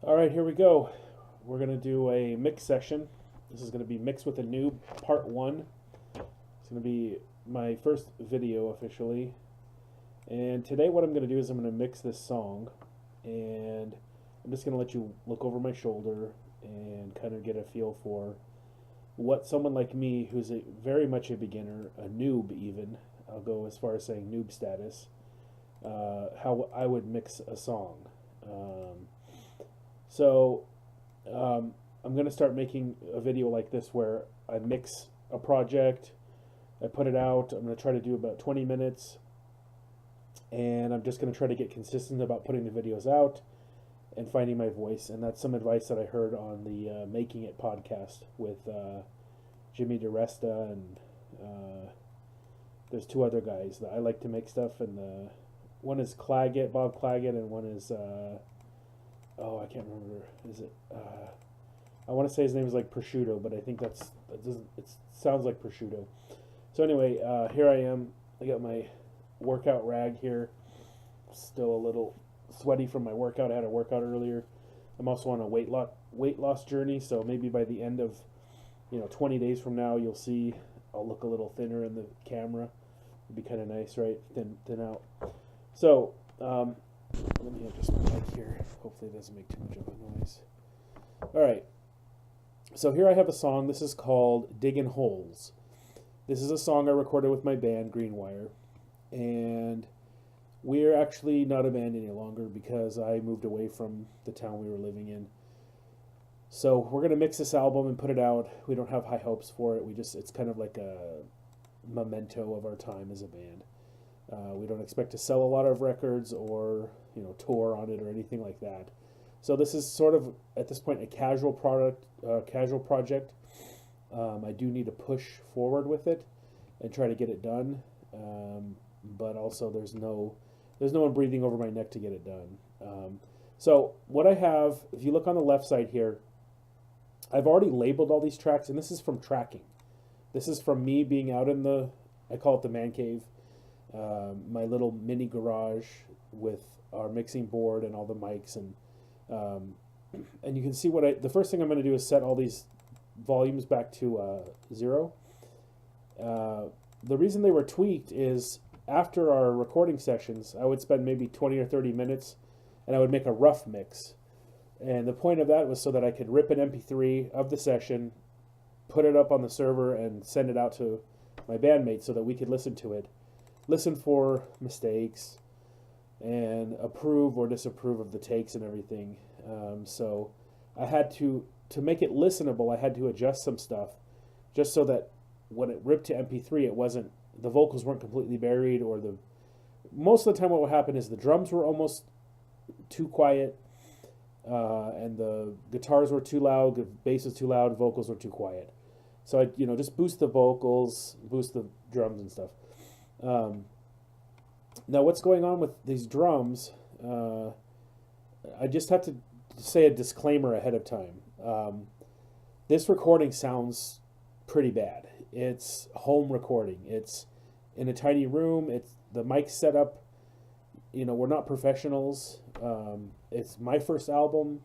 All right, here we go. We're going to do a mix section. This is going to be Mix with a Newb Part 1. It's going to be my first video officially. And today what I'm going to do is I'm going to mix this song. And I'm just going to let you look over my shoulder and kind of get a feel for what someone like me, who's very much a beginner, a noob even, I'll go as far as saying noob status, how I would mix a song. Um, so I'm going to start making a video like this where I mix a project, I put it out. I'm going to try to do about 20 minutes, and I'm just going to try to get consistent about putting the videos out and finding my voice. And that's some advice that I heard on the Making It podcast with Jimmy DeResta, and there's two other guys that I like to make stuff. And one is Claggett, Bob Claggett, and one is oh, I can't remember. Is it? I want to say his name is like Prosciutto, but I think that doesn't. It sounds like prosciutto. So anyway, here I am. I got my workout rag here. Still a little sweaty from my workout. I had a workout earlier. I'm also on a weight loss journey, so maybe by the end of 20 days from now, you'll see I'll look a little thinner in the camera. It'd be kind of nice, right? Thin out. So let me adjust my mic here. Hopefully, it doesn't make too much of a noise. All right. So here I have a song. This is called Diggin' Holes. This is a song I recorded with my band, Greenwire. And we're actually not a band any longer because I moved away from the town we were living in. So we're going to mix this album and put it out. We don't have high hopes for it. It's kind of like a memento of our time as a band. We don't expect to sell a lot of records or tour on it or anything like that. So this is sort of at this point a casual project. I do need to push forward with it and try to get it done, but also there's no one breathing over my neck to get it done. So what I have, if you look on the left side here, I've already labeled all these tracks, and this is from tracking. This is from me being out in I call it the man cave, my little mini garage with our mixing board and all the mics, and you can see the first thing I'm going to do is set all these volumes back to 0. The reason they were tweaked is after our recording sessions, I would spend maybe 20 or 30 minutes, and I would make a rough mix. And the point of that was so that I could rip an MP3 of the session, put it up on the server, and send it out to my bandmates so that we could listen to it, listen for mistakes, and approve or disapprove of the takes and everything. So I had to make it listenable, I had to adjust some stuff just so that when it ripped to MP3, the vocals weren't completely buried, or most of the time what would happen is the drums were almost too quiet, and the guitars were too loud, the bass was too loud, vocals were too quiet. So I just boost the vocals, boost the drums and stuff. Now what's going on with these drums? I just have to say a disclaimer ahead of time. This recording sounds pretty bad. It's home recording. It's in a tiny room. It's the mic setup. We're not professionals. It's my first album.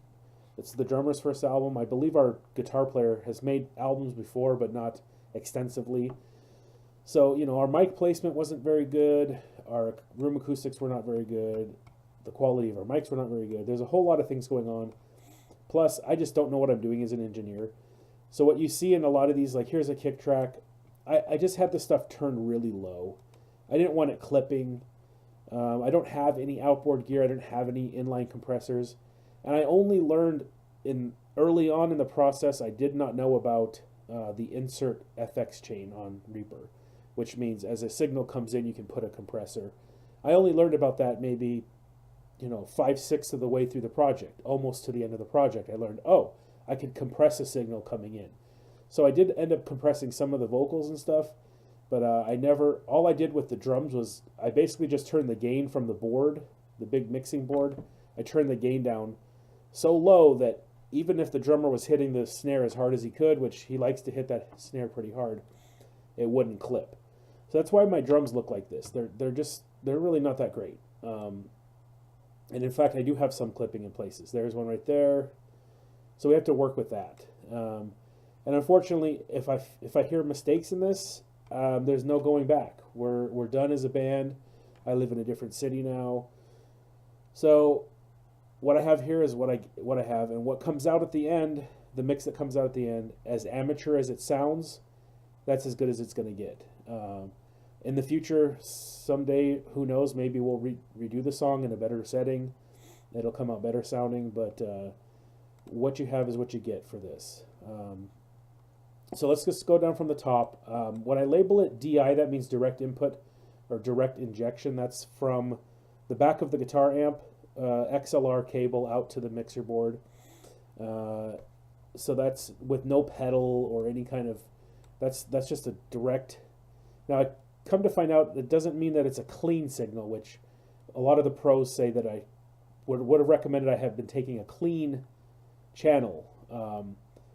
It's the drummer's first album. I believe our guitar player has made albums before, but not extensively. So, our mic placement wasn't very good. Our room acoustics were not very good. The quality of our mics were not very good. There's a whole lot of things going on. Plus, I just don't know what I'm doing as an engineer. So what you see in a lot of these, like here's a kick track, I just had the stuff turned really low. I didn't want it clipping. I don't have any outboard gear. I didn't have any inline compressors. And I only learned early on in the process, I did not know about the insert FX chain on Reaper, which means as a signal comes in, you can put a compressor. I only learned about that maybe 5/6 of the way through the project, almost to the end of the project. I learned, I could compress a signal coming in. So I did end up compressing some of the vocals and stuff, but all I did with the drums was I basically just turned the gain from the board, the big mixing board. I turned the gain down so low that even if the drummer was hitting the snare as hard as he could, which he likes to hit that snare pretty hard, it wouldn't clip. So that's why my drums look like this. They're really not that great. And in fact, I do have some clipping in places. There's one right there. So we have to work with that. And unfortunately, if I hear mistakes in this, there's no going back. We're done as a band. I live in a different city now. So what I have here is what I have, and what comes out at the end, the mix that comes out at the end, as amateur as it sounds, that's as good as it's going to get. In the future, someday, who knows, maybe we'll redo the song in a better setting. It'll come out better sounding, but what you have is what you get for this. So let's just go down from the top. When I label it DI, that means direct input or direct injection. That's from the back of the guitar amp, XLR cable out to the mixer board. So that's with no pedal or any kind of, that's just a direct. Now I come to find out it doesn't mean that it's a clean signal, which a lot of the pros say that I would have recommended I have been taking a clean channel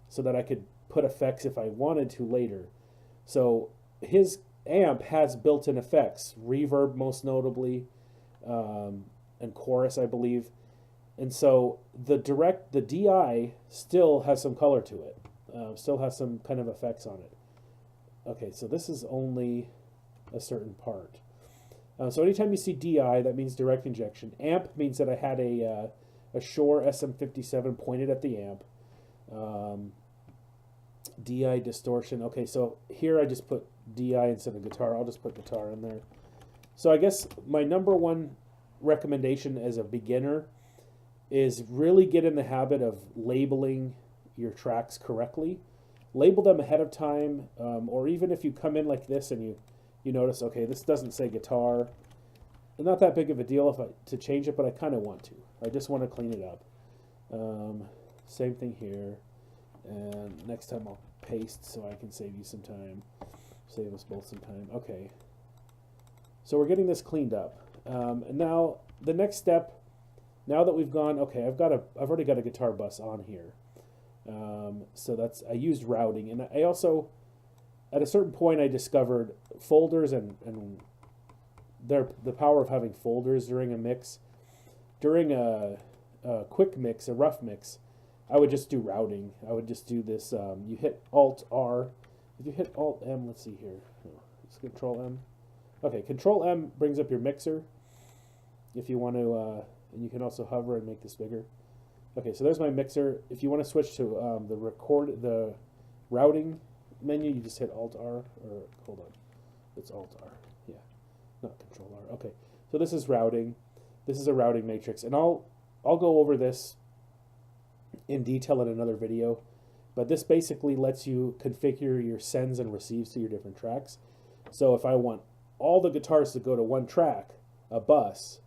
so that I could put effects if I wanted to later. So his amp has built-in effects, reverb most notably, and chorus, I believe. And so the DI still has some color to it, still has some kind of effects on it. Okay, so this is only a certain part. So anytime you see DI, that means direct injection. Amp means that I had a Shure SM57 pointed at the amp. DI distortion. Okay, so here I just put DI instead of guitar. I'll just put guitar in there. So I guess my number one recommendation as a beginner is really get in the habit of labeling your tracks correctly. Label them ahead of time, or even if you come in like this and you notice, okay, this doesn't say guitar. It's not that big of a deal to change it, but I kind of want to. I just want to clean it up. Same thing here. And next time I'll paste so I can save you some time. Save us both some time. Okay. So we're getting this cleaned up. And now the next step, now that we've gone, okay, I've already got a guitar bus on here. So I used routing, and I also, at a certain point, I discovered folders and the power of having folders during a mix. During a quick mix, a rough mix, I would just do routing. I would just do this. You hit Alt R. If you hit Alt M, let's see here. It's Control M. Okay, Control M brings up your mixer. If you want to, and you can also hover and make this bigger. Okay, so there's my mixer. If you want to switch to the routing menu, you just hit Alt R, or hold on, it's Alt R. Yeah, not Control R. Okay, so this is routing. This is a routing matrix, and I'll go over this in detail in another video. But this basically lets you configure your sends and receives to your different tracks. So if I want all the guitars to go to one track, a bus,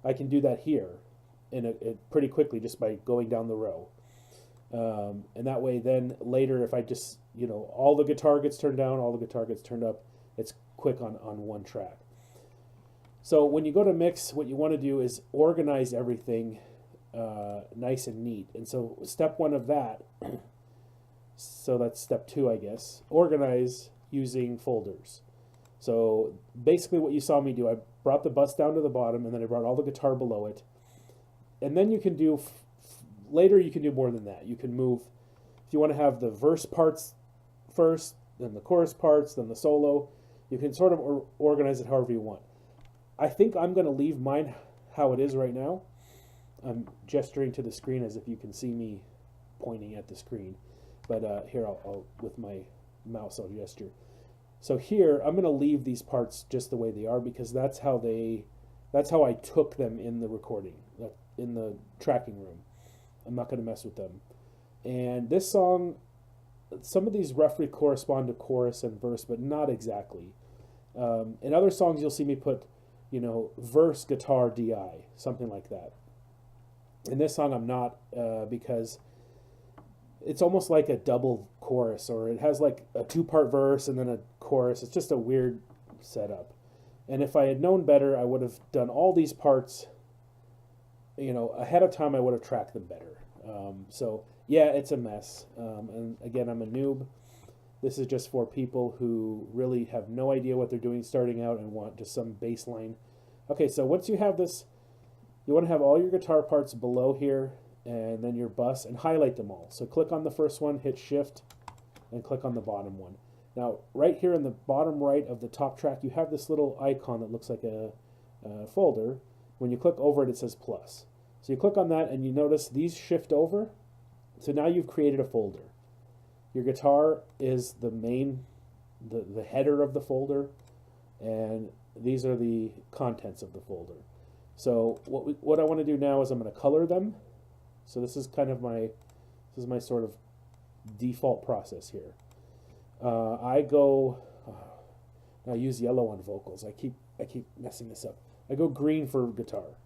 I can do that here pretty quickly just by going down the row. And that way then later if I just, all the guitar gets turned down, all the guitar gets turned up, it's quick on one track. So when you go to mix, what you want to do is organize everything nice and neat. And so step one of that, so that's step two, I guess, organize using folders. So basically what you saw me do, I brought the bus down to the bottom, and then I brought all the guitar below it. And then you can do, later you can do more than that. You can move, if you want to have the verse parts first, then the chorus parts, then the solo, you can sort of organize it however you want. I think I'm going to leave mine how it is right now. I'm gesturing to the screen as if you can see me pointing at the screen. But here, I'll with my mouse, I'll gesture. So here, I'm going to leave these parts just the way they are because that's how I took them in the recording, in the tracking room. I'm not going to mess with them. And this song, some of these roughly correspond to chorus and verse, but not exactly. In other songs, you'll see me put, verse, guitar, DI, something like that. In this song, I'm not, because it's almost like a double chorus, or it has like a two-part verse and then a chorus. It's just a weird setup. And if I had known better, I would have done all these parts, ahead of time. I would have tracked them better. So yeah, it's a mess. And again, I'm a noob. This is just for people who really have no idea what they're doing starting out and want just some baseline. Okay, so once you have this, You want to have all your guitar parts below here, and then your bus, and highlight them all. So click on the first one, hit Shift, and click on the bottom one. Now, right here in the bottom right of the top track, you have this little icon that looks like a folder. When you click over it, it says plus. So you click on that, and you notice these shift over. So now you've created a folder. Your guitar is the main, the header of the folder, and these are the contents of the folder. So what I want to do now is I'm going to color them. So this is kind of my sort of default process here. I use yellow on vocals. I keep messing this up. I go green for guitar.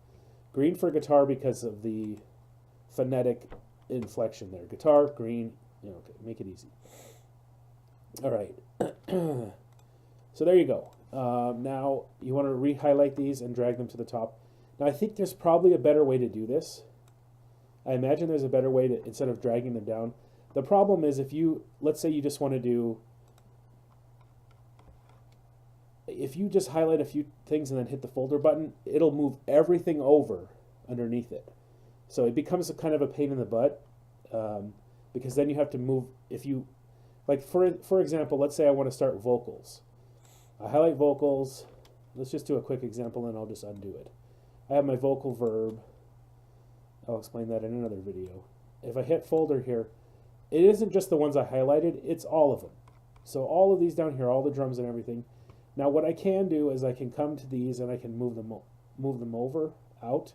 Green for guitar because of the phonetic inflection there. Guitar, green, okay, make it easy. All right. So there you go. Now you want to re-highlight these and drag them to the top. Now I think there's probably a better way to do this. I imagine there's a better way to, instead of dragging them down. The problem is let's say you just want to do, if you just highlight a few things and then hit the folder button, it'll move everything over underneath it. So it becomes a kind of a pain in the butt, because then you have to move, like for example, let's say I want to start vocals. I highlight vocals. Let's just do a quick example and I'll just undo it. I have my vocal verb. I'll explain that in another video. If I hit folder here, it isn't just the ones I highlighted, it's all of them. So all of these down here, all the drums and everything. Now what I can do is I can come to these and I can move them over, out.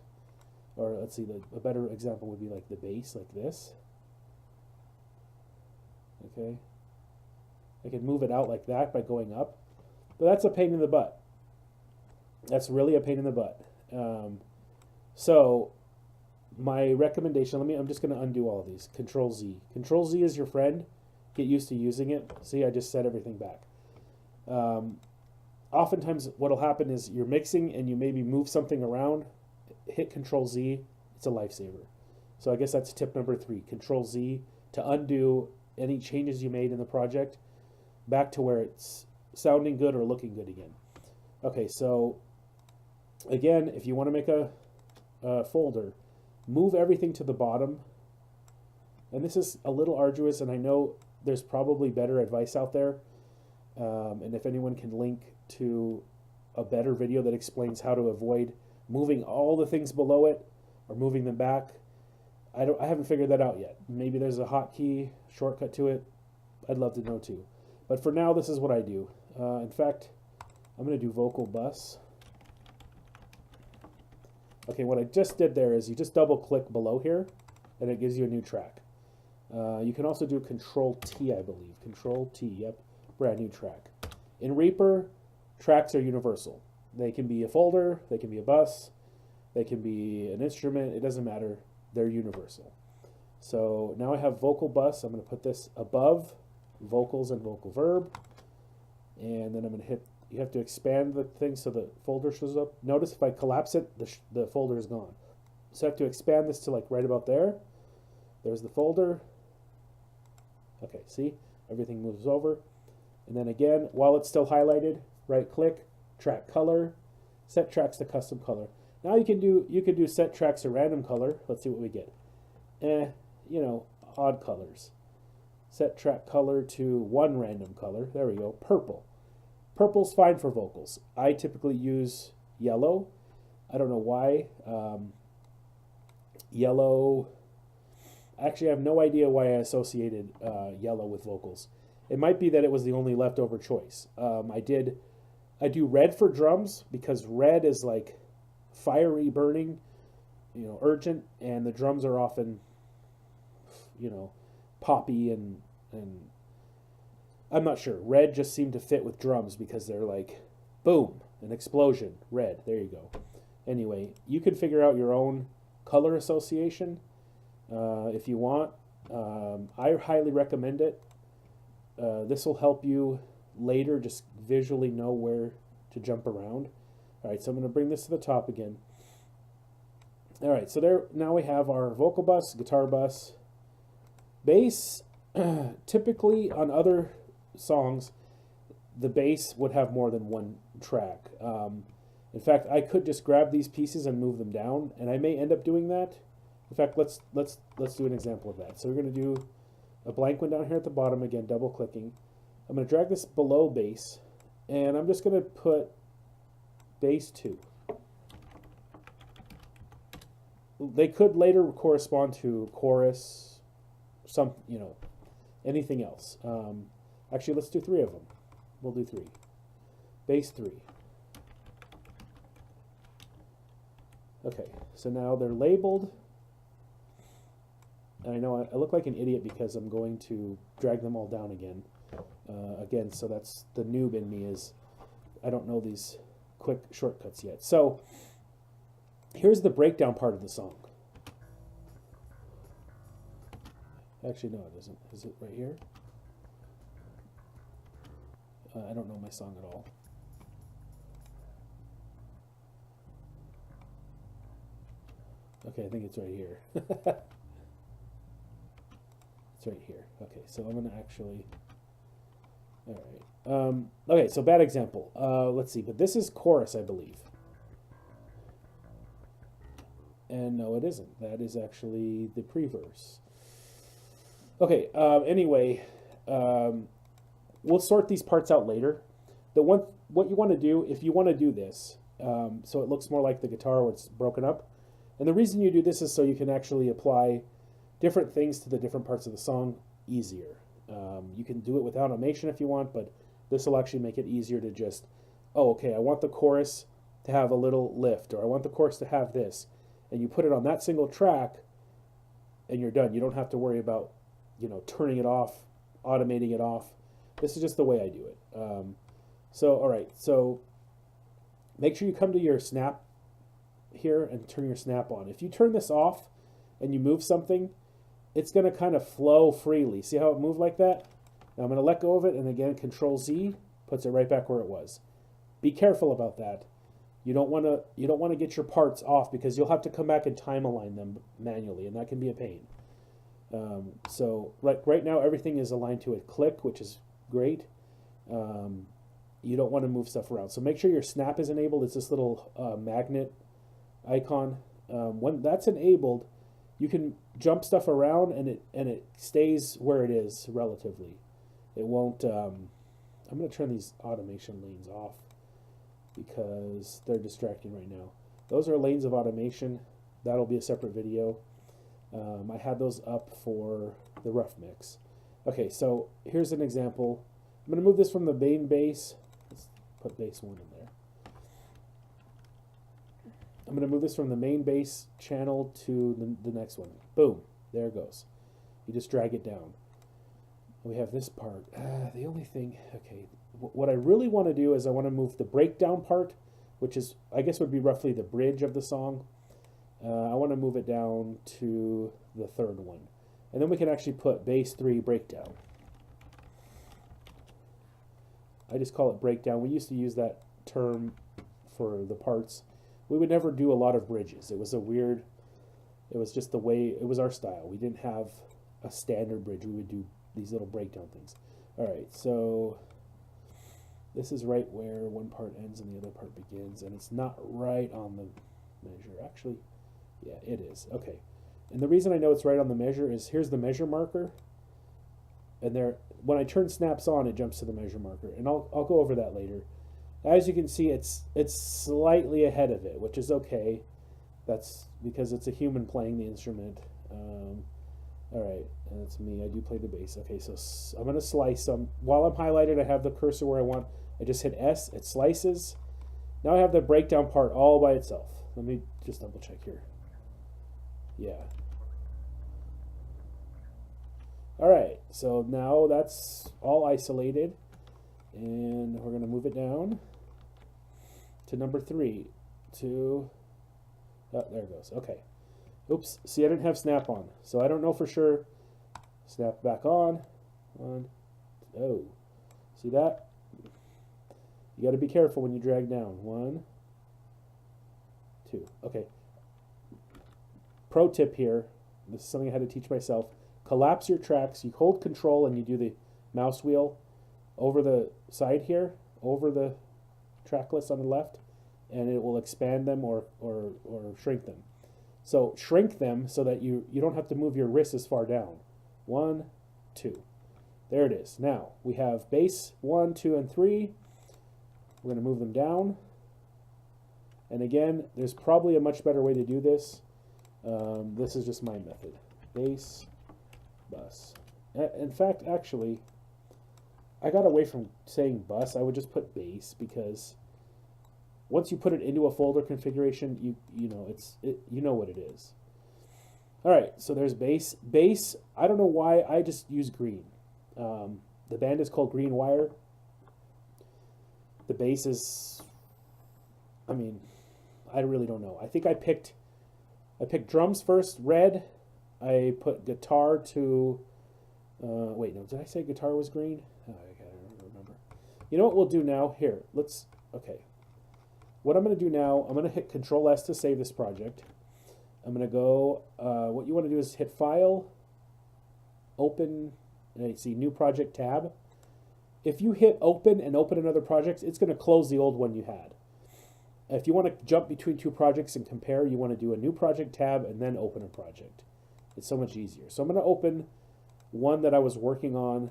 Or let's see, a better example would be like the bass, like this. Okay. I can move it out like that by going up. But that's a pain in the butt. That's really a pain in the butt. So my recommendation, I'm just going to undo all of these. Control Z. Control Z is your friend. Get used to using it. See, I just set everything back. Oftentimes what will happen is you're mixing and you maybe move something around. Hit Control Z. It's a lifesaver. So I guess that's tip number 3. Control Z to undo any changes you made in the project back to where it's sounding good or looking good again. Okay, so again, if you want to make a folder, move everything to the bottom. And this is a little arduous, and I know there's probably better advice out there. And if anyone can link to a better video that explains how to avoid moving all the things below it or moving them back, I haven't figured that out yet. Maybe there's a hotkey shortcut to it. I'd love to know too. But for now, this is what I do. In fact, I'm going to do vocal bus. Okay, what I just did there is you just double click below here and it gives you a new track. You can also do Control T, I believe. Control T, yep, brand new track. In Reaper, tracks are universal. They can be a folder, they can be a bus, they can be an instrument, it doesn't matter, they're universal. So now I have vocal bus. I'm going to put this above vocals and vocal verb, and then I'm going to hit, you have to expand the thing so the folder shows up. Notice if I collapse it, the folder is gone. So I have to expand this to like right about there. There's the folder. Okay, see? Everything moves over. And then again, while it's still highlighted, right click, track color, set tracks to custom color. Now you can do set tracks to random color. Let's see what we get. Odd colors. Set track color to one random color. There we go. Purple. Purple's fine for vocals. I typically use yellow. I don't know why. Yellow. Actually, I have no idea why I associated yellow with vocals. It might be that it was the only leftover choice. I do red for drums because red is like fiery, burning, urgent, and the drums are often, poppy and I'm not sure. Red just seemed to fit with drums because they're like, boom, an explosion, red. There you go. Anyway, you can figure out your own color association if you want. I highly recommend it. This will help you later just visually know where to jump around. All right, so I'm going to bring this to the top again. All right, so there. Now we have our vocal bus, guitar bus, bass. Typically on other songs, the bass would have more than one track. In fact, I could just grab these pieces and move them down, and I may end up doing that. In fact, let's do an example of that. So we're going to do a blank one down here at the bottom, again, double clicking. I'm going to drag this below bass, and I'm just going to put bass 2. They could later correspond to chorus, some, you know, anything else. Actually, let's do 3 of them. We'll do 3. Bass 3. Okay, so now they're labeled. And I know I look like an idiot because I'm going to drag them all down again. So that's the noob in me, is I don't know these quick shortcuts yet. So here's the breakdown part of the song. Actually, no, it isn't. Is it right here? I don't know my song at all. Okay, I think it's right here. It's right here. Okay, so I'm going to actually... All right. Okay, so bad example. Let's see, but this is chorus, I believe. And no, it isn't. That is actually the pre-verse. Okay, anyway, we'll sort these parts out later. What you want to do, if you want to do this, so it looks more like the guitar where it's broken up, and the reason you do this is so you can actually apply different things to the different parts of the song easier. You can do it with automation if you want, but this will actually make it easier to just, oh, okay, I want the chorus to have a little lift, or I want the chorus to have this, and you put it on that single track, and you're done. You don't have to worry about, you know, turning it off, automating it off. This is just the way I do it. All right, so make sure you come to your snap here and turn your snap on. If you turn this off and you move something, it's going to kind of flow freely. See how it moved like that? Now I'm going to let go of it, and again, Control Z puts it right back where it was. Be careful about that. You don't want to get your parts off, because you'll have to come back and time align them manually, and that can be a pain. So right now everything is aligned to a click, which is great. You don't want to move stuff around. So make sure your snap is enabled. It's this little magnet icon. When that's enabled, you can jump stuff around, and it stays where it is relatively. It won't. I'm going to turn these automation lanes off because they're distracting right now. Those are lanes of automation. That'll be a separate video. I had those up for the rough mix. Okay, so here's an example. I'm going to move this from the main bass. Let's put bass 1 in there. I'm going to move this from the main bass channel to the next one. Boom, there it goes. You just drag it down. We have this part. The only thing, okay, what I really want to do is I want to move the breakdown part, which is, I guess, would be roughly the bridge of the song. I want to move it down to the 3rd one. And then we can actually put bass 3 breakdown. I just call it breakdown. We used to use that term for the parts. We would never do a lot of bridges. It was just the way, it was our style. We didn't have a standard bridge. We would do these little breakdown things. All right, so this is right where one part ends and the other part begins, and it's not right on the measure. Actually, yeah, it is. Okay, and the reason I know it's right on the measure is here's the measure marker, and there, when I turn snaps on, it jumps to the measure marker, and I'll go over that later. As you can see, it's slightly ahead of it, which is okay. That's because it's a human playing the instrument. All right, and it's me. I do play the bass. Okay, so I'm going to slice some. While I'm highlighted, I have the cursor where I want. I just hit S. It slices. Now I have the breakdown part all by itself. Let me just double check here. Yeah. All right, so now that's all isolated. And we're going to move it down to number 3. Oh, there it goes. Okay. Oops. See, I didn't have snap on, so I don't know for sure. Snap back on. Oh. See that? You got to be careful when you drag down. 1, 2. Okay. Pro tip here. This is something I had to teach myself. Collapse your tracks. You hold Control and you do the mouse wheel over the side here, over the track list on the left, and it will expand them or shrink them. So shrink them so that you don't have to move your wrist as far down. 1, 2. There it is. Now we have bass 1, 2, and 3. We're going to move them down. And again, there's probably a much better way to do this. This is just my method. Bass, bus. In fact, actually, I got away from saying bus. I would just put bass, because once you put it into a folder configuration, you know what it is. All right, so there's bass. Bass, I don't know why I just use green. The band is called Green Wire. The bass is, I mean, I really don't know. I think I picked drums first, red. I put guitar to, wait, no, did I say guitar was green? Oh, I can't remember. You know what we'll do now? Here, okay. What I'm going to do now, I'm going to hit Control S to save this project. I'm going to go, what you want to do is hit File, Open, and you see New Project tab. If you hit Open and open another project, it's going to close the old one you had. If you want to jump between two projects and compare, you want to do a New Project tab and then open a project. It's so much easier. So I'm going to open one that I was working on,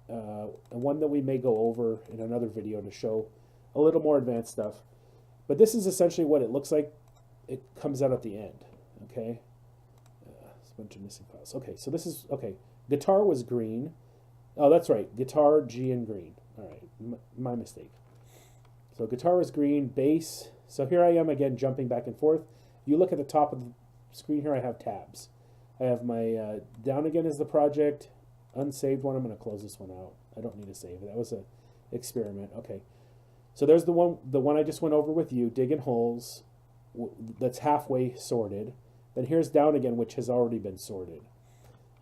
and one that we may go over in another video to show a little more advanced stuff. But this is essentially what it looks like. It comes out at the end, okay? There's a bunch of missing files. Okay, so this is, okay, guitar was green. Oh, that's right, guitar, G, and green. All right, my mistake. So guitar was green, bass. So here I am again jumping back and forth. You look at the top of the screen here, I have tabs. I have my down again is the project, unsaved one. I'm going to close this one out. I don't need to save it. That was an experiment. Okay. So there's the one I just went over with you, digging holes, that's halfway sorted. Then here's down again, which has already been sorted.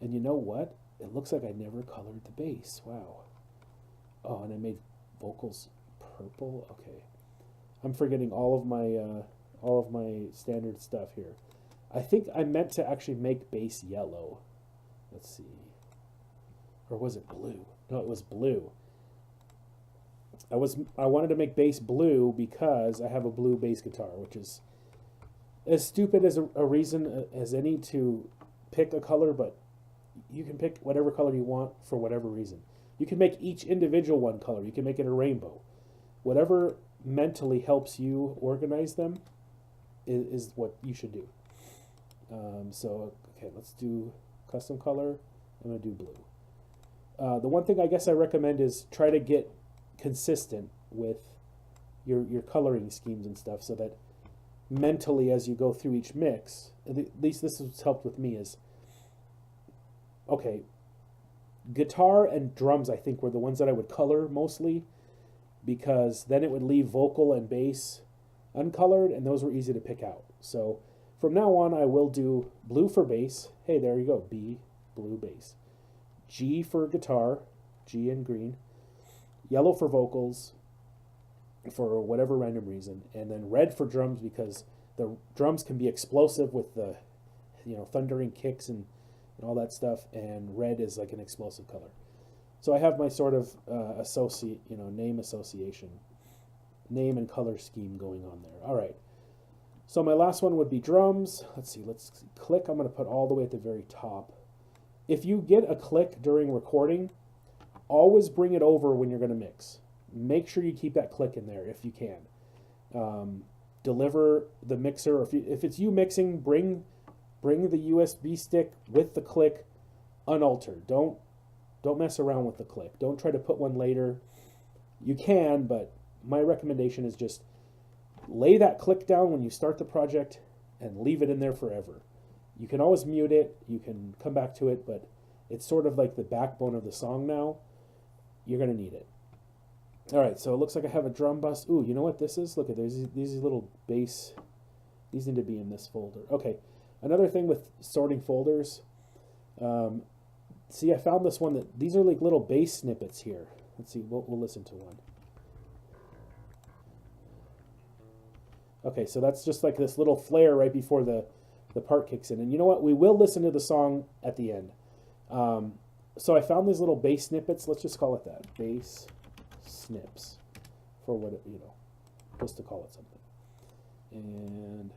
And you know what? It looks like I never colored the bass. Wow. Oh, and I made vocals purple. Okay. I'm forgetting all of my standard stuff here. I think I meant to actually make bass yellow. Let's see. Or was it blue? No, it was blue. I wanted to make bass blue because I have a blue bass guitar, which is as stupid as a reason as any to pick a color, but you can pick whatever color you want for whatever reason. You can make each individual one color. You can make it a rainbow. Whatever mentally helps you organize them is what you should do. So, okay, let's do custom color. I'm going to do blue. The one thing I guess I recommend is try to get consistent with your coloring schemes and stuff, so that mentally as you go through each mix, at least this has helped with me, is, okay, guitar and drums I think were the ones that I would color mostly, because then it would leave vocal and bass uncolored, and those were easy to pick out. So from now on I will do blue for bass. Hey, there you go, B, blue bass. G for guitar, G and green. Yellow for vocals, for whatever random reason, and then red for drums, because the drums can be explosive with the, thundering kicks and all that stuff, and red is like an explosive color. So I have my sort of name association, name and color scheme going on there. All right. So my last one would be drums. Let's see. Let's click. I'm going to put all the way at the very top. If you get a click during recording, always bring it over when you're going to mix. Make sure you keep that click in there if you can. Deliver the mixer. If it's you mixing, bring the USB stick with the click unaltered. Don't mess around with the click. Don't try to put one later. You can, but my recommendation is just lay that click down when you start the project and leave it in there forever. You can always mute it. You can come back to it, but it's sort of like the backbone of the song now. You're going to need it. All right, so it looks like I have a drum bus. Ooh, you know what this is? Look at these little bass. These need to be in this folder. Okay, another thing with sorting folders. See, I found this one that these are like little bass snippets here. Let's see, we'll listen to one. Okay, so that's just like this little flare right before the part kicks in. And you know what? We will listen to the song at the end. So I found these little bass snippets. Let's just call it that. Bass snips. For what it, just to call it something. And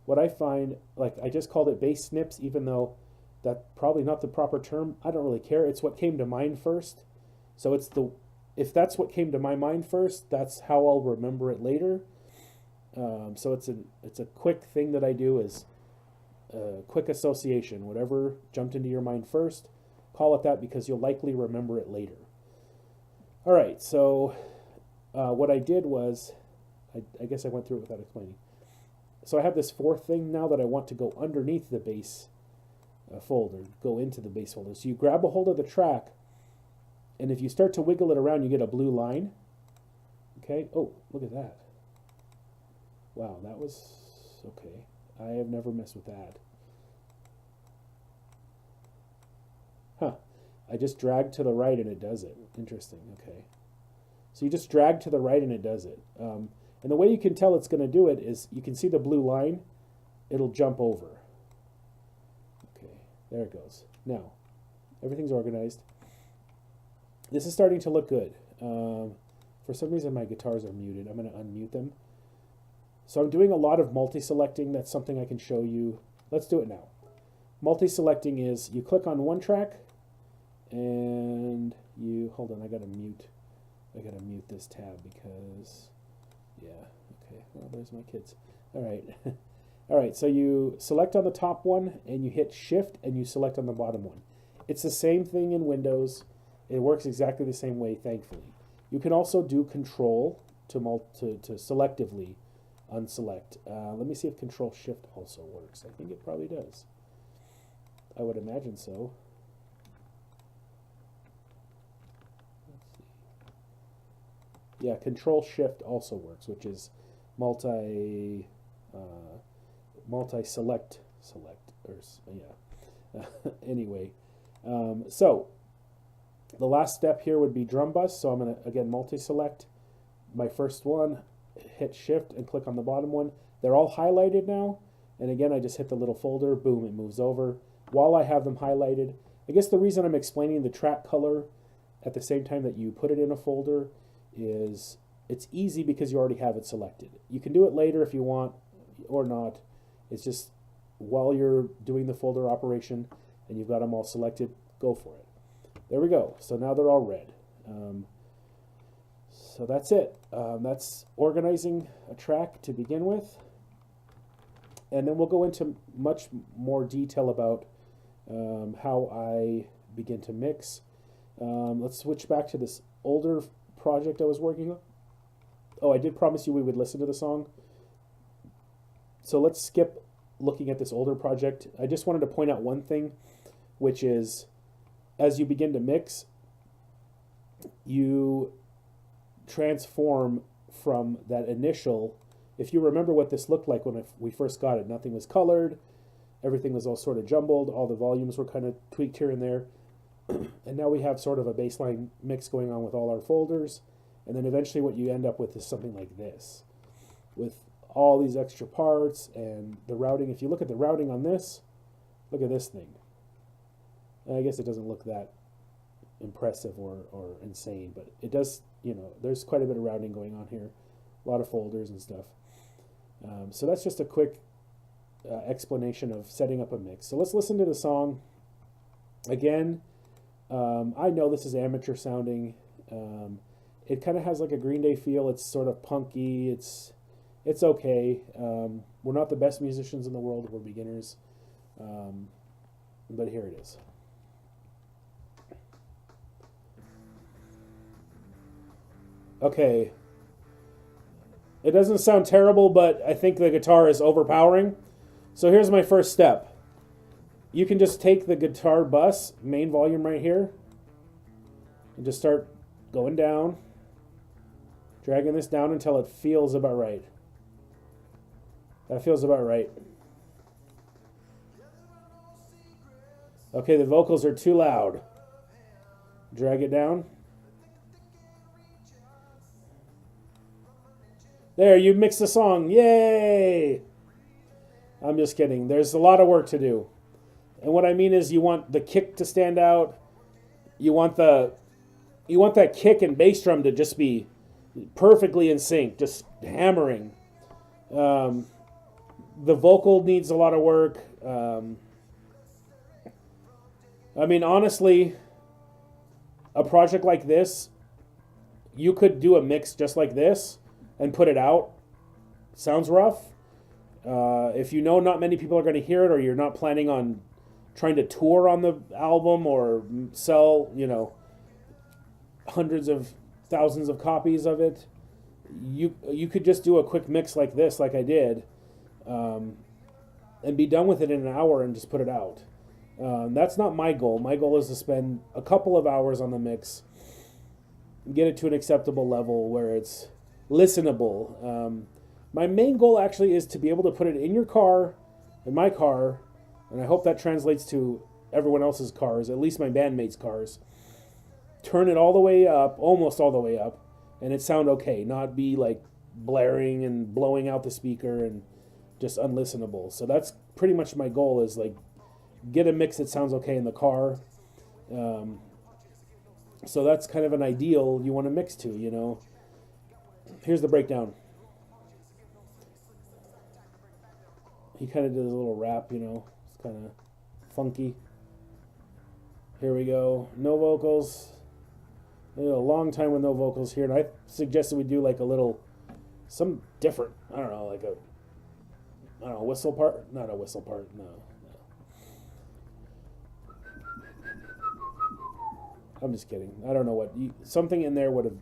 what I find, like I just called it bass snips, even though that's probably not the proper term. I don't really care. It's what came to mind first. So if that's what came to my mind first, that's how I'll remember it later. So it's a quick thing that I do, is quick association. Whatever jumped into your mind first, call it that, because you'll likely remember it later. All right, so what I did was, I guess I went through it without explaining. So I have this fourth thing now that I want to go underneath the bass folder, go into the bass folder. So you grab a hold of the track, and if you start to wiggle it around, you get a blue line. Okay, oh, look at that. Wow, that was okay. I have never messed with that. Huh. I just drag to the right and it does it. Interesting, okay. So you just drag to the right and it does it. And the way you can tell it's going to do it is you can see the blue line. It'll jump over. Okay, there it goes. Now, everything's organized. This is starting to look good. For some reason my guitars are muted. I'm going to unmute them. So I'm doing a lot of multi-selecting. That's something I can show you. Let's do it now. Multi-selecting is you click on one track and you, hold on, I gotta mute this tab because, yeah, okay, well, there's my kids. All right. All right, so you select on the top one and you hit shift and you select on the bottom one. It's the same thing in Windows. It works exactly the same way, thankfully. You can also do control to selectively unselect. Let me see if control shift also works. I think it probably does. I would imagine so. Let's see. Yeah, control shift also works, which is multi select, or yeah. Anyway, so the last step here would be drum bus. So I'm going to again multi-select my first one, hit shift and click on the bottom one. They're all highlighted now, and again I just hit the little folder, boom, it moves over while I have them highlighted. I guess the reason I'm explaining the track color at the same time that you put it in a folder is it's easy because you already have it selected. You can do it later if you want or not. It's just while you're doing the folder operation and you've got them all selected, go for it. There we go. So now they're all red. So that's it. That's organizing a track to begin with. And then we'll go into much more detail about how I begin to mix. Let's switch back to this older project I was working on. Oh, I did promise you we would listen to the song. So let's skip looking at this older project. I just wanted to point out one thing, which is as you begin to mix, you transform from that initial, if you remember what this looked like when we first got it, nothing was colored, everything was all sort of jumbled, all the volumes were kind of tweaked here and there, and now we have sort of a baseline mix going on with all our folders, and then eventually what you end up with is something like this, with all these extra parts and the routing. If you look at the routing on this, look at this thing. I guess it doesn't look that impressive or insane, but it does, you know, there's quite a bit of routing going on here, a lot of folders and stuff. So that's just a quick explanation of setting up a mix. So let's listen to the song. Again, I know this is amateur sounding. It kind of has like a Green Day feel. It's sort of punky. It's okay. We're not the best musicians in the world. We're beginners. But here it is. Okay. It doesn't sound terrible, but I think the guitar is overpowering. So here's my first step. You can just take the guitar bus, main volume right here, and just start going down, dragging this down until it feels about right. That feels about right. Okay, the vocals are too loud. Drag it down. There, you mixed the song. Yay! I'm just kidding. There's a lot of work to do. And what I mean is you want the kick to stand out. You want that kick and bass drum to just be perfectly in sync, just hammering. Um, the vocal needs a lot of work. I mean, honestly, a project like this, you could do a mix just like this and put it out. Sounds rough. If you know not many people are going to hear it, or you're not planning on trying to tour on the album or sell, hundreds of thousands of copies of it, you could just do a quick mix like this, like I did, and be done with it in an hour and just put it out. That's not my goal. My goal is to spend a couple of hours on the mix, get it to an acceptable level where it's listenable. My main goal actually is to be able to put it in your car, in my car, and I hope that translates to everyone else's cars, at least my bandmates' cars. Turn it all the way up, almost all the way up, and it sound okay, not be like blaring and blowing out the speaker and just unlistenable. So that's pretty much my goal, is like get a mix that sounds okay in the car. So that's kind of an ideal you want to mix to. Here's the breakdown. He kind of did a little rap, it's kind of funky. Here we go. No vocals. A long time with no vocals here, and I suggested we do like some different, I don't know, like a whistle part? Not a whistle part, no. I'm just kidding. I don't know something in there would have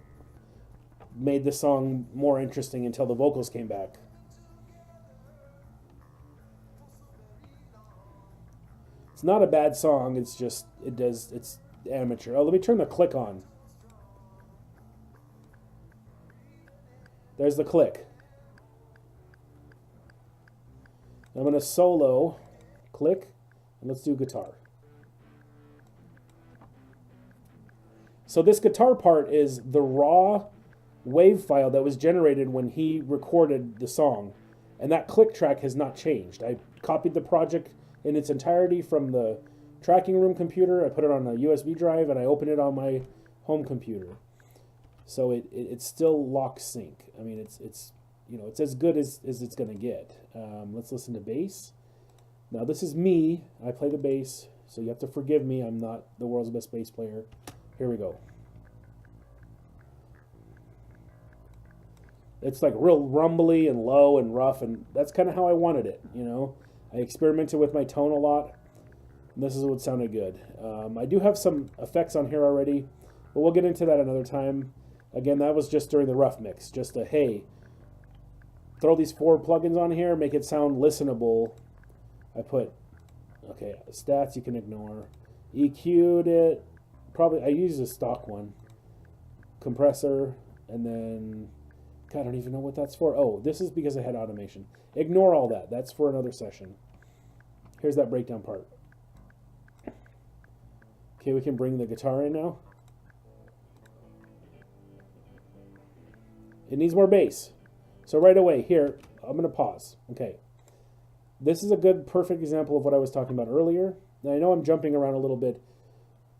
made the song more interesting until the vocals came back. It's not a bad song, it's amateur. Oh, let me turn the click on. There's the click. I'm going to solo, click, and let's do guitar. So this guitar part is the raw wave file that was generated when he recorded the song. And that click track has not changed. I copied the project in its entirety from the tracking room computer. I put it on a USB drive and I opened it on my home computer. So it's still lock sync. I mean, it's as good as it's going to get. Let's listen to bass. Now this is me. I play the bass, so you have to forgive me. I'm not the world's best bass player. Here we go. It's like real rumbly and low and rough, and that's kind of how I wanted it. I experimented with my tone a lot. And this is what sounded good. I do have some effects on here already, but we'll get into that another time. Again, that was just during the rough mix. Just hey, throw these 4 plugins on here, make it sound listenable. I put, stats you can ignore. EQ'd it. Probably, I used a stock one. Compressor, and then, God, I don't even know what that's for. Oh, this is because I had automation. Ignore all that. That's for another session. Here's that breakdown part. Okay, we can bring the guitar in now. It needs more bass. So right away, here, I'm going to pause. Okay. This is a good, perfect example of what I was talking about earlier. Now, I know I'm jumping around a little bit.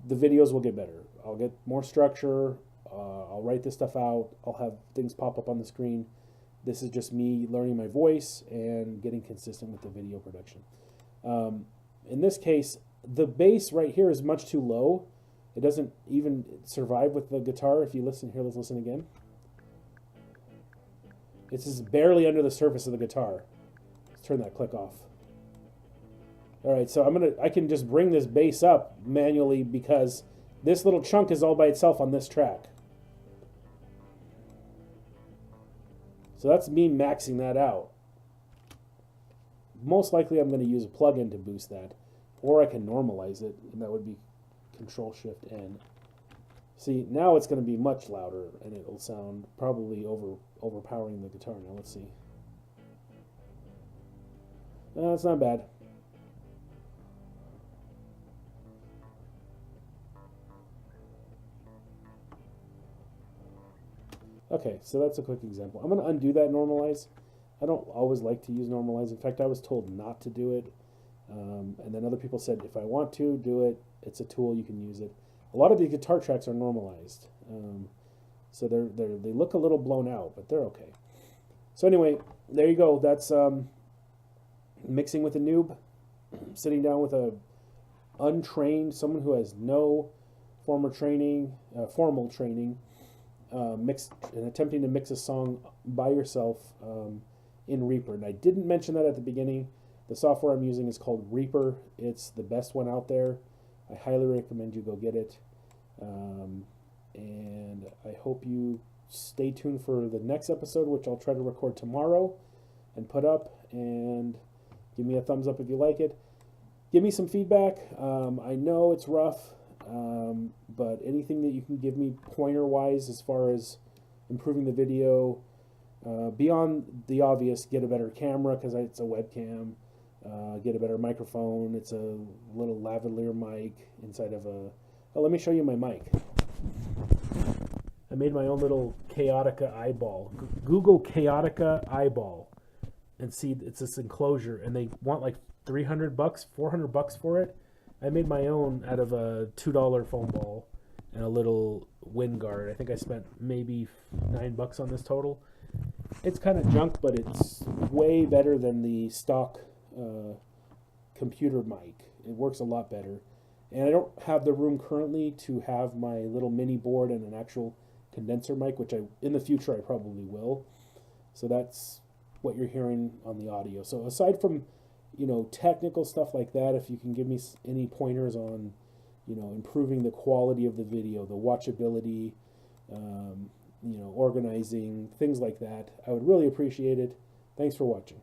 The videos will get better. I'll get more structure. I'll write this stuff out. I'll have things pop up on the screen. This is just me learning my voice and getting consistent with the video production. In this case, the bass right here is much too low. It doesn't even survive with the guitar. If you listen here, let's listen again. It's just barely under the surface of the guitar. Let's turn that click off. All right, so I can just bring this bass up manually because this little chunk is all by itself on this track. So that's me maxing that out. Most likely I'm going to use a plugin to boost that, or I can normalize it, and that would be Control-Shift-N. See, now it's going to be much louder, and it'll sound probably overpowering the guitar. Now let's see. That's not bad. Okay, so that's a quick example. I'm going to undo that normalize. I don't always like to use normalize. In fact, I was told not to do it. And then other people said, if I want to, do it. It's a tool, you can use it. A lot of the guitar tracks are normalized. So they look a little blown out, but they're okay. So anyway, there you go. That's mixing with a noob, sitting down with a untrained, someone who has no formal training, mixed and attempting to mix a song by yourself in Reaper. And I didn't mention that at the beginning. The software I'm using is called Reaper. It's the best one out there. I highly recommend you go get it. And I hope you stay tuned for the next episode, which I'll try to record tomorrow and put up. And give me a thumbs up if you like it. Give me some feedback. I know it's rough, but anything that you can give me pointer-wise as far as improving the video, beyond the obvious, get a better camera because it's a webcam, get a better microphone. It's a little lavalier mic inside of a... Oh, let me show you my mic. I made my own little Chaotica eyeball. Google Chaotica eyeball and see it's this enclosure, and they want like $300, $400 for it. I made my own out of a $2 foam ball and a little wind guard. I think I spent maybe $9 on this total. It's kind of junk, but it's way better than the stock computer mic. It works a lot better. And I don't have the room currently to have my little mini board and an actual condenser mic, which in the future I probably will. So that's what you're hearing on the audio. So aside from, technical stuff like that, if you can give me any pointers on, improving the quality of the video, the watchability, organizing, things like that, I would really appreciate it. Thanks for watching.